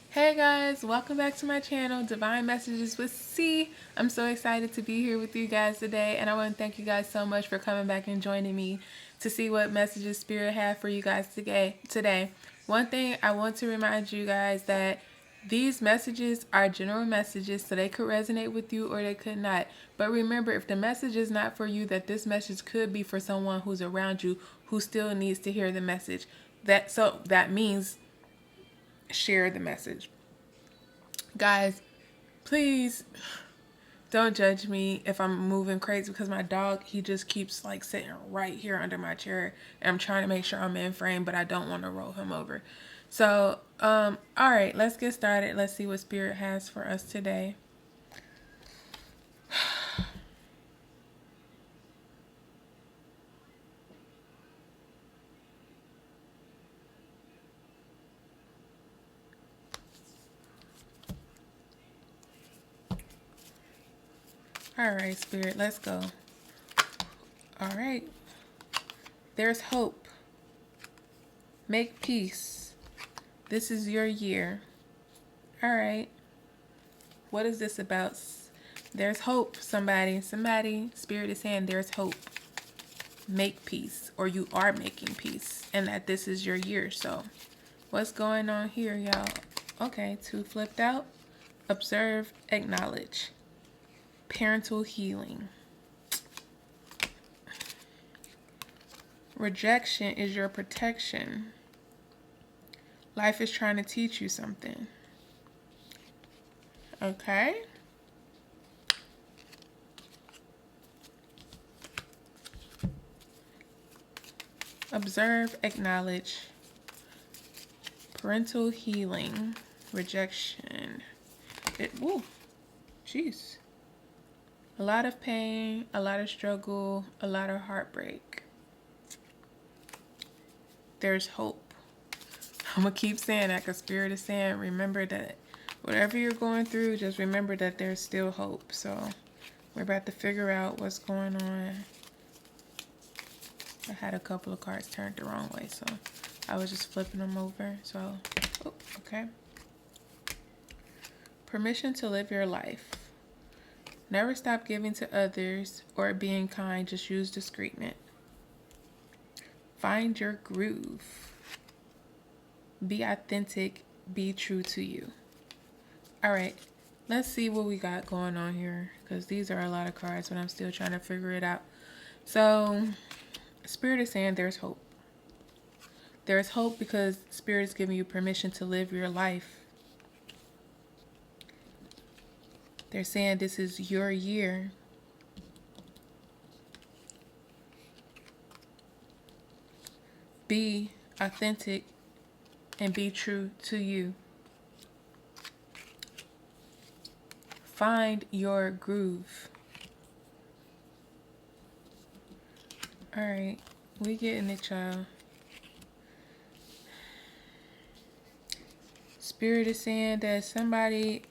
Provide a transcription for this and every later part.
Hey guys, welcome back to my channel, Divine Messages with C. I'm so excited to be here with you guys today, and I want to thank you guys so much for coming back and joining me to see what messages Spirit had for you guys today. One thing I want to remind you guys that these messages are general messages, so they could resonate with you or they could not. But remember, if the message is not for you, that this message could be for someone who's around you who still needs to hear the message. That means share the message. Guys, please don't judge me if I'm moving crazy, because my dog, he just keeps like sitting right here under my chair, and I'm trying to make sure I'm in frame, but I don't want to roll him over. So, all right, let's get started. Let's see what Spirit has for us today. All right, Spirit, let's go. All right. There's hope. Make peace. This is your year. All right. What is this about? There's hope, somebody. Spirit is saying there's hope. Make peace, or you are making peace, and that this is your year. So what's going on here, y'all? Okay, 2 flipped out. Observe, acknowledge. Parental healing. Rejection is your protection. Life is trying to teach you something. Okay. Observe, acknowledge. Parental healing. Rejection. Jeez. A lot of pain, a lot of struggle, a lot of heartbreak. There's hope. I'm going to keep saying that because Spirit is saying, remember that whatever you're going through, just remember that there's still hope. So we're about to figure out what's going on. I had a couple of cards turned the wrong way, so I was just flipping them over. So, okay. Permission to live your life. Never stop giving to others or being kind. Just use discernment. Find your groove. Be authentic. Be true to you. All right. Let's see what we got going on here, because these are a lot of cards, but I'm still trying to figure it out. So, Spirit is saying there's hope. There's hope because Spirit is giving you permission to live your life. They're saying this is your year. Be authentic and be true to you. Find your groove. All right, we getting it, y'all. Spirit is saying that somebody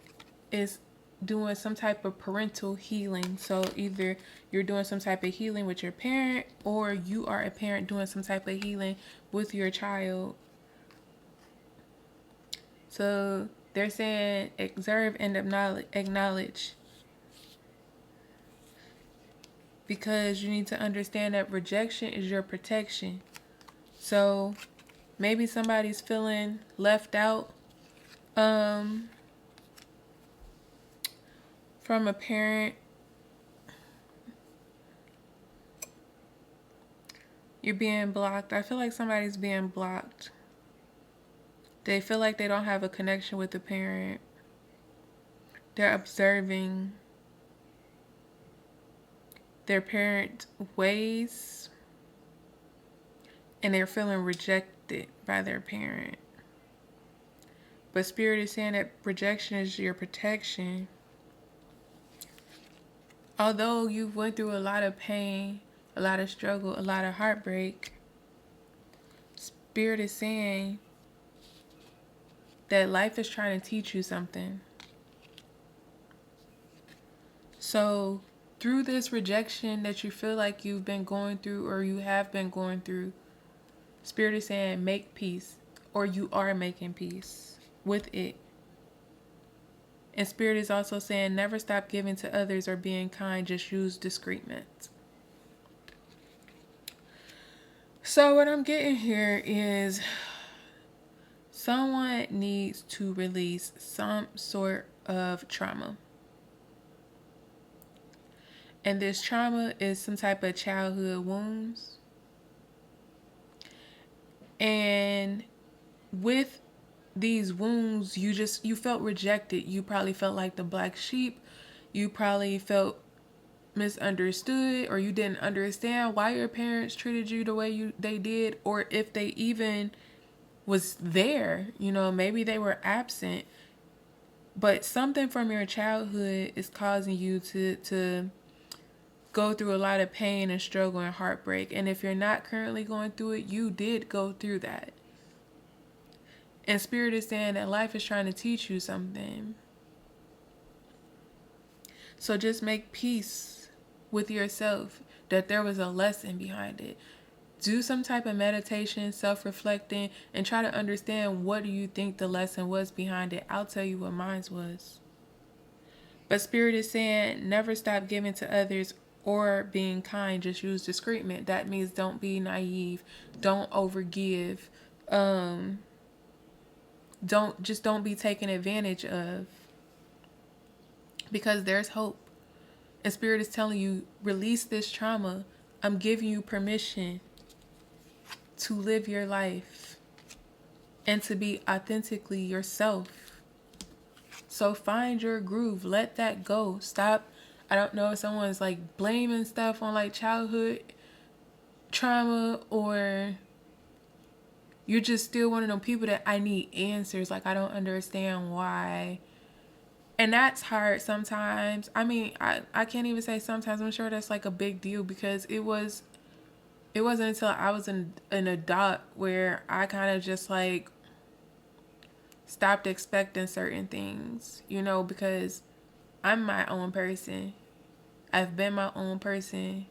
is doing some type of parental healing. So either you're doing some type of healing with your parent, or you are a parent doing some type of healing with your child. So they're saying observe and acknowledge. Because you need to understand that rejection is your protection. So maybe somebody's feeling left out from a parent. You're being blocked. I feel like somebody's being blocked. They feel like they don't have a connection with the parent. They're observing their parent ways, and they're feeling rejected by their parent. But Spirit is saying that rejection is your protection. Although you've went through a lot of pain, a lot of struggle, a lot of heartbreak, Spirit is saying that life is trying to teach you something. So through this rejection that you feel like you've been going through or you have been going through, Spirit is saying make peace, or you are making peace with it. And Spirit is also saying never stop giving to others or being kind, just use discernment. So what I'm getting here is someone needs to release some sort of trauma. And this trauma is some type of childhood wounds. And with these wounds, you felt rejected. You probably felt like the black sheep. You probably felt misunderstood, or you didn't understand why your parents treated you the way they did, or if they even was there. Maybe they were absent. But something from your childhood is causing you to go through a lot of pain and struggle and heartbreak. And if you're not currently going through it, you did go through that. And Spirit is saying that life is trying to teach you something. So just make peace with yourself that there was a lesson behind it. Do some type of meditation, self-reflecting, and try to understand what do you think the lesson was behind it. I'll tell you what mine was. But Spirit is saying never stop giving to others or being kind. Just use discernment. That means don't be naive. Don't overgive. Don't be taken advantage of. Because there's hope. And Spirit is telling you, release this trauma. I'm giving you permission to live your life and to be authentically yourself. So find your groove. Let that go. Stop. I don't know if someone's like blaming stuff on like childhood trauma, or you're just still one of them people that I need answers. Like, I don't understand why. And that's hard sometimes. I mean, I can't even say sometimes. I'm sure that's like a big deal, because it wasn't until I was an adult where I kind of just like stopped expecting certain things, because I'm my own person. I've been my own person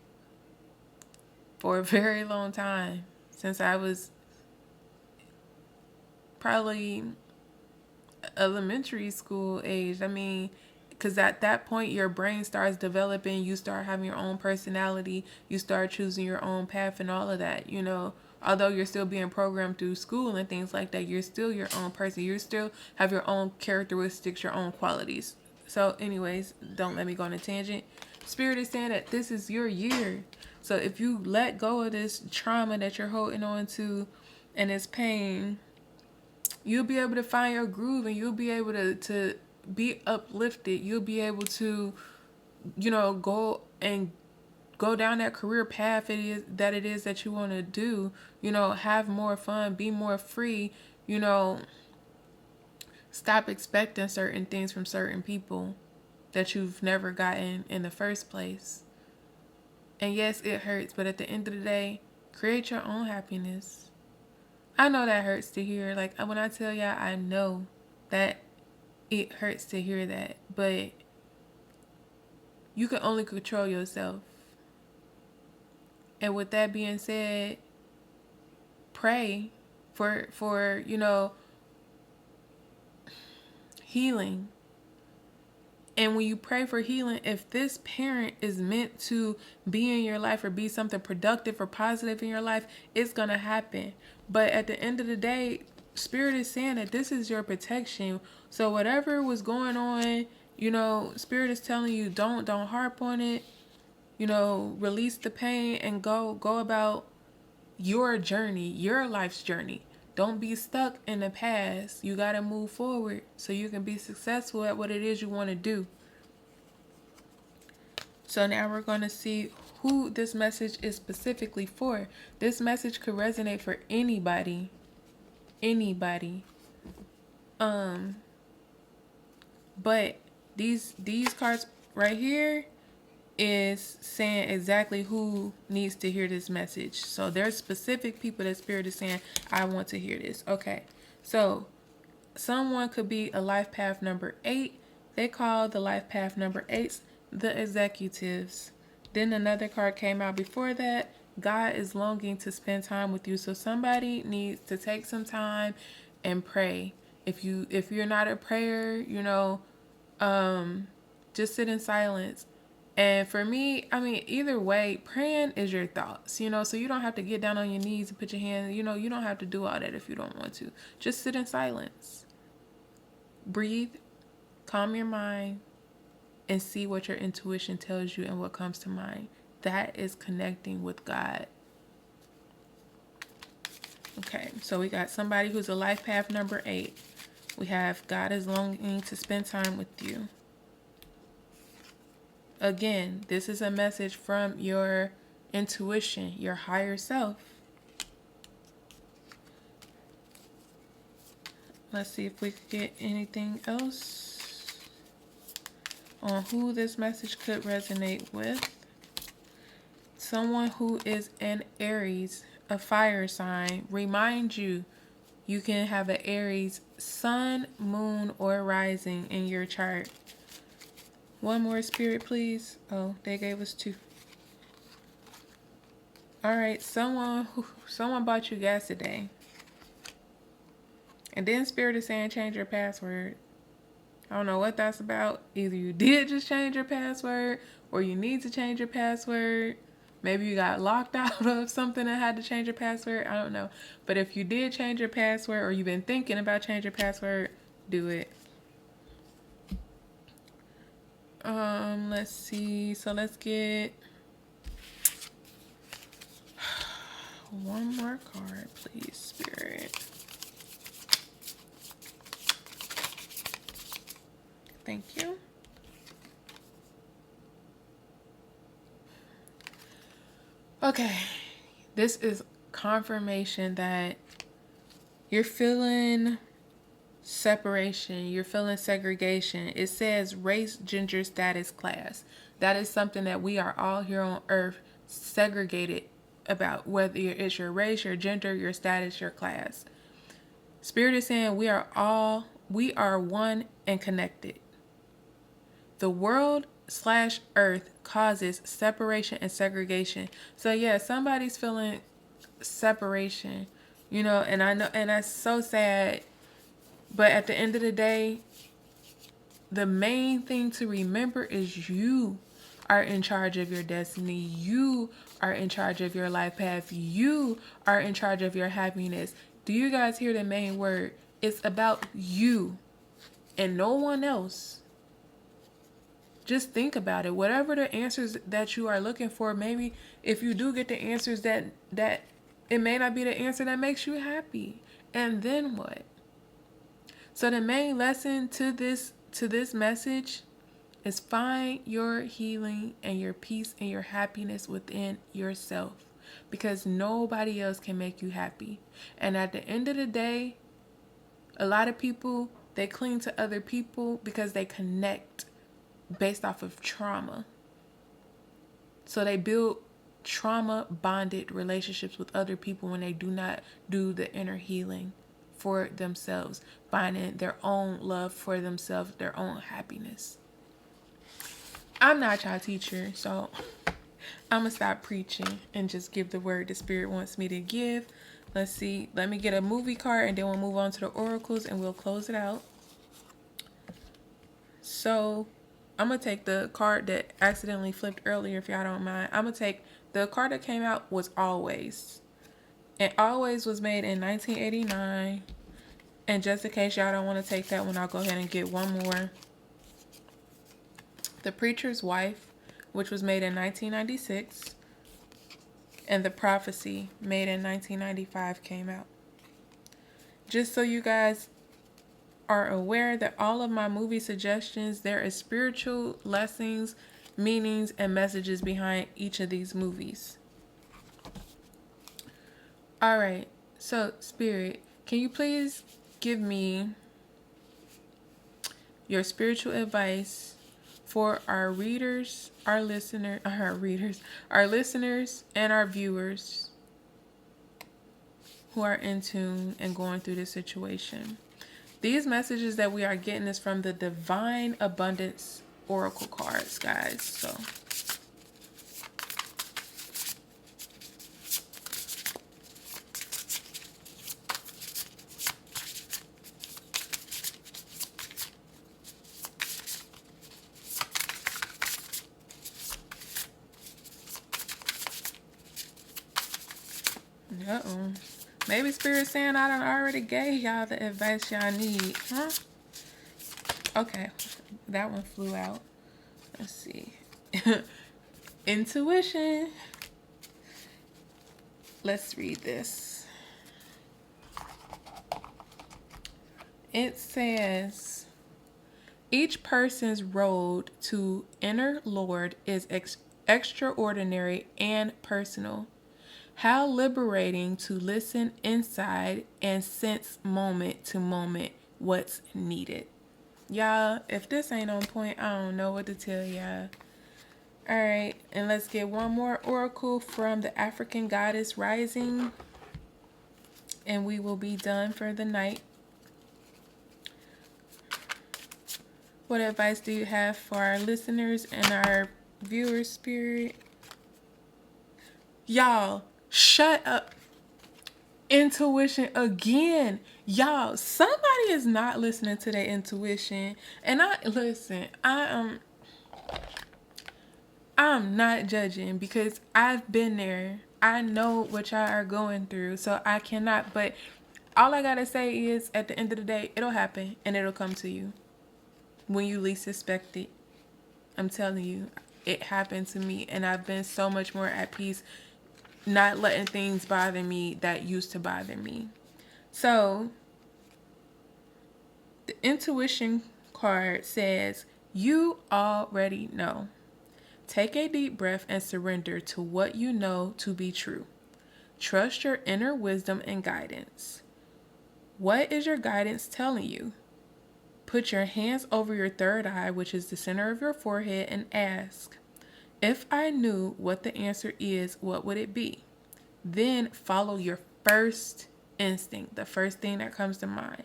for a very long time, since I was probably elementary school age. I mean, because at that point your brain starts developing, you start having your own personality, you start choosing your own path and all of that. Although you're still being programmed through school and things like that, you're still your own person. You still have your own characteristics, your own qualities. So anyways, don't let me go on a tangent. Spirit is saying that this is your year. So if you let go of this trauma that you're holding on to and this pain, you'll be able to find your groove, and you'll be able to be uplifted. You'll be able to, go down that career path it is that you want to do. Have more fun, be more free. Stop expecting certain things from certain people that you've never gotten in the first place. And yes, it hurts, but at the end of the day, create your own happiness. I know that hurts to hear. Like, when I tell y'all, I know that it hurts to hear that. But you can only control yourself. And with that being said, pray for healing. And when you pray for healing, if this parent is meant to be in your life or be something productive or positive in your life, it's going to happen. But at the end of the day, Spirit is saying that this is your protection. So whatever was going on, Spirit is telling you, don't harp on it. Release the pain and go about your journey, your life's journey. Don't be stuck in the past. You got to move forward so you can be successful at what it is you want to do. So now we're going to see who this message is specifically for. This message could resonate for anybody. Anybody. But these cards right here is saying exactly who needs to hear this message. So there's specific people that Spirit is saying, I want to hear this. Okay. So someone could be a life path number 8. They call the life path number 8s the executives. Then another card came out before that. God is longing to spend time with you. So somebody needs to take some time and pray. If you're not a prayer, just sit in silence. And for me, I mean, either way, praying is your thoughts, so you don't have to get down on your knees and put your hands, you don't have to do all that if you don't want to. Just sit in silence. Breathe, calm your mind, and see what your intuition tells you and what comes to mind. That is connecting with God. Okay, so we got somebody who's a life path number 8. We have God is longing to spend time with you. Again, this is a message from your intuition, your higher self. Let's see if we could get anything else on who this message could resonate with. Someone who is an Aries, a fire sign. Remind you, you can have an Aries sun, moon, or rising in your chart. One more, Spirit, please. Oh, they gave us 2. All right, someone bought you gas today. And then Spirit is saying change your password. I don't know what that's about. Either you did just change your password or you need to change your password. Maybe you got locked out of something and had to change your password. I don't know. But if you did change your password or you've been thinking about changing your password, do it. Let's see. So let's get one more card, please, Spirit. Thank you. Okay. This is confirmation that you're feeling separation, you're feeling segregation. It says race, gender, status, class. That is something that we are all here on earth segregated about, whether it's your race, your gender, your status, your class. Spirit is saying we are one and connected. The world / earth causes separation and segregation. So yeah, somebody's feeling separation, and I know, and that's so sad. But at the end of the day, the main thing to remember is you are in charge of your destiny. You are in charge of your life path. You are in charge of your happiness. Do you guys hear the main word? It's about you and no one else. Just think about it. Whatever the answers that you are looking for, maybe if you do get the answers that it may not be the answer that makes you happy. And then what? So the main lesson to this message is find your healing and your peace and your happiness within yourself, because nobody else can make you happy. And at the end of the day, a lot of people, they cling to other people because they connect based off of trauma. So they build trauma bonded relationships with other people when they do not do the inner healing for themselves, finding their own love for themselves, their own happiness. I'm not y'all teacher, so I'm going to stop preaching and just give the word the Spirit wants me to give. Let's see. Let me get a movie card and then we'll move on to the oracles and we'll close it out. So I'm going to take the card that accidentally flipped earlier, if y'all don't mind. I'm going to take the card that came out was Always. And Always was made in 1989. And just in case y'all don't want to take that one, I'll go ahead and get one more. The Preacher's Wife, which was made in 1996. And The Prophecy, made in 1995, came out. Just so you guys are aware that all of my movie suggestions, there is spiritual lessons, meanings, and messages behind each of these movies. All right, so Spirit, can you please give me your spiritual advice for our readers, our listeners, and our viewers who are in tune and going through this situation? These messages that we are getting is from the Divine Abundance Oracle cards, guys. So uh-oh. Maybe Spirit saying I done already gave y'all the advice y'all need, huh? Okay, that one flew out. Let's see. Intuition. Let's read this. It says, each person's road to inner Lord is extraordinary and personal. How liberating to listen inside and sense moment to moment what's needed. Y'all, if this ain't on point, I don't know what to tell y'all. Alright, and let's get one more oracle from the African Goddess Rising. And we will be done for the night. What advice do you have for our listeners and our viewers, Spirit? Y'all, shut up. Intuition again. Y'all, somebody is not listening to their intuition. And I'm not judging because I've been there. I know what y'all are going through. So I cannot, but all I gotta say is at the end of the day, it'll happen and it'll come to you when you least expect it. I'm telling you, it happened to me and I've been so much more at peace not letting things bother me that used to bother me. So the intuition card says, you already know. Take a deep breath and surrender to what you know to be true. Trust your inner wisdom and guidance. What is your guidance telling you? Put your hands over your third eye, which is the center of your forehead, and ask, if I knew what the answer is, what would it be? Then follow your first instinct, the first thing that comes to mind.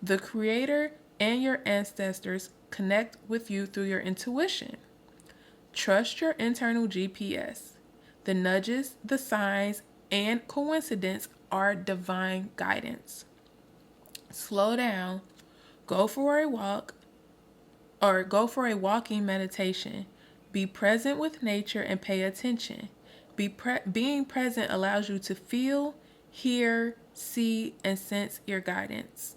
The Creator and your ancestors connect with you through your intuition. Trust your internal GPS. The nudges, the signs, and coincidence are divine guidance. Slow down. Go for a walk or go for a walking meditation. Be present with nature and pay attention. Being present allows you to feel, hear, see, and sense your guidance.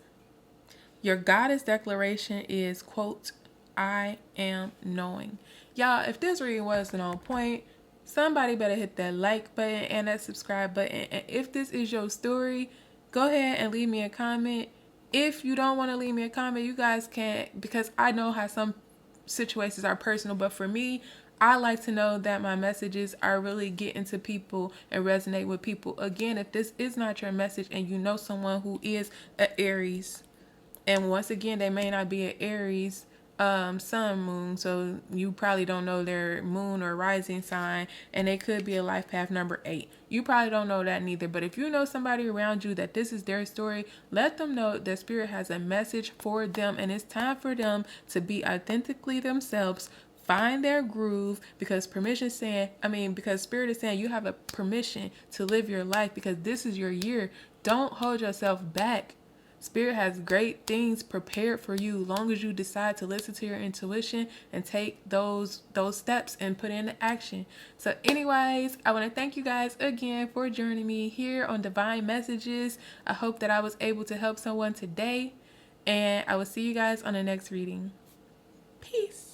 Your goddess declaration is, quote, I am knowing. Y'all, if this reading wasn't on point, somebody better hit that like button and that subscribe button. And if this is your story, go ahead and leave me a comment. If you don't want to leave me a comment, you guys can't, because I know how some situations are personal, but for me, I like to know that my messages are really getting to people and resonate with people. Again, if this is not your message and you know someone who is an Aries, and once again, they may not be an Aries sun, moon, so you probably don't know their moon or rising sign, and they could be a life path number 8. You probably don't know that neither, but if you know somebody around you that this is their story, let them know that Spirit has a message for them, and it's time for them to be authentically themselves, find their groove, because because Spirit is saying you have a permission to live your life, because this is your year. Don't hold yourself back. Spirit has great things prepared for you, long as you decide to listen to your intuition and take those steps and put into action. So anyways, I want to thank you guys again for joining me here on Divine Messages. I hope that I was able to help someone today, and I will see you guys on the next reading. Peace.